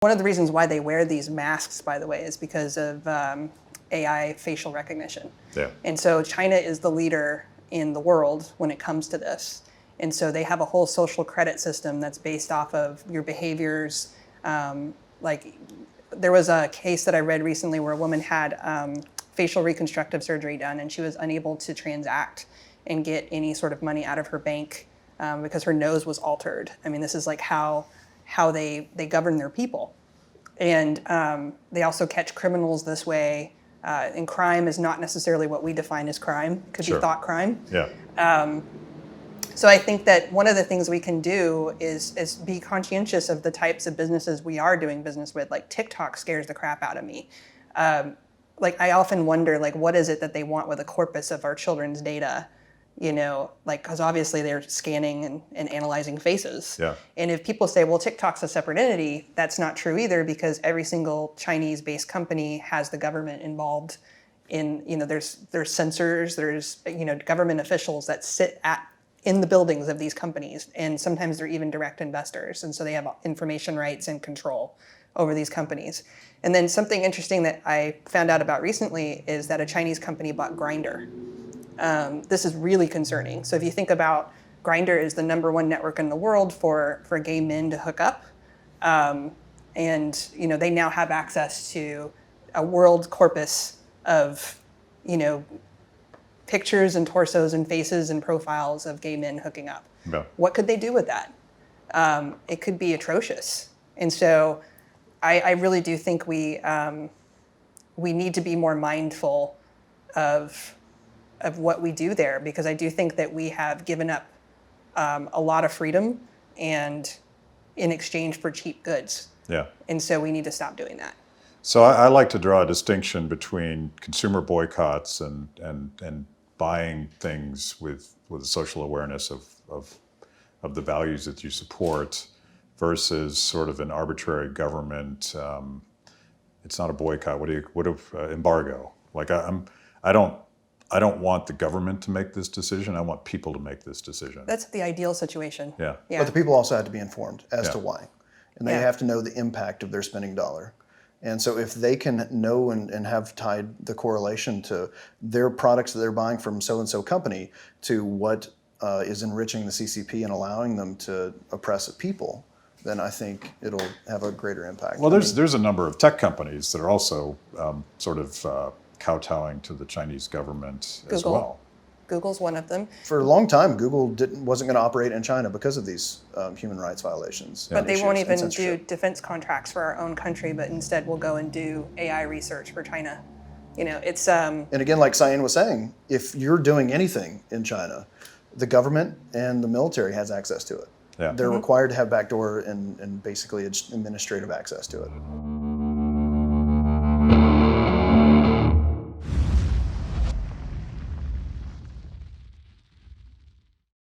One of the reasons why they wear these masks, by the way, is because of AI facial recognition. Yeah. And so China is the leader in the world when it comes to this. And so they have a whole social credit system that's based off of your behaviors. Like there was a case that I read recently where a woman had facial reconstructive surgery done, and she was unable to transact and get any sort of money out of her bank because her nose was altered. I mean, this is like how they govern their people. And they also catch criminals this way. And crime is not necessarily what we define as crime. It could be thought crime. Yeah. So I think that one of the things we can do is be conscientious of the types of businesses we are doing business with. Like TikTok scares the crap out of me. Like I often wonder, like, what is it that they want with a corpus of our children's data? You know, like, because obviously they're scanning and analyzing faces. Yeah. And if people say, well, TikTok's a separate entity, that's not true either, because every single Chinese-based company has the government involved in, you know, there's censors, there's, you know, government officials that sit in the buildings of these companies, and sometimes they're even direct investors, and so they have information rights and control over these companies. And then something interesting that I found out about recently is that a Chinese company bought Grindr. This is really concerning. So if you think about Grindr is the #1 network in the world for gay men to hook up, and you know they now have access to a world corpus of, you know, pictures and torsos and faces and profiles of gay men hooking up. Yeah. What could they do with that? It could be atrocious. And so I really do think we need to be more mindful of what we do there, because I do think that we have given up a lot of freedom and in exchange for cheap goods. Yeah. And so we need to stop doing that. So I like to draw a distinction between consumer boycotts and buying things with a social awareness of the values that you support versus sort of an arbitrary government. It's not a boycott. What if embargo? Like I don't want the government to make this decision. I want people to make this decision. That's the ideal situation. Yeah. Yeah. But the people also have to be informed as to Yeah. why. And they Yeah. have to know the impact of their spending dollar. And so if they can know and have tied the correlation to their products that they're buying from so-and-so company to what is enriching the CCP and allowing them to oppress people, then I think it'll have a greater impact. Well, there's a number of tech companies that are also sort of kowtowing to the Chinese government as Google. well. Google's one of them. For a long time, Google wasn't going to operate in China because of these human rights violations. But they issues won't and even do censorship. defense contracts for our own country, but instead we'll go and do AI research for China. You know, it's And again, like Cyan was saying, if you're doing anything in China, the government and the military has access to it. Yeah. They're required to have backdoor and basically administrative access to it.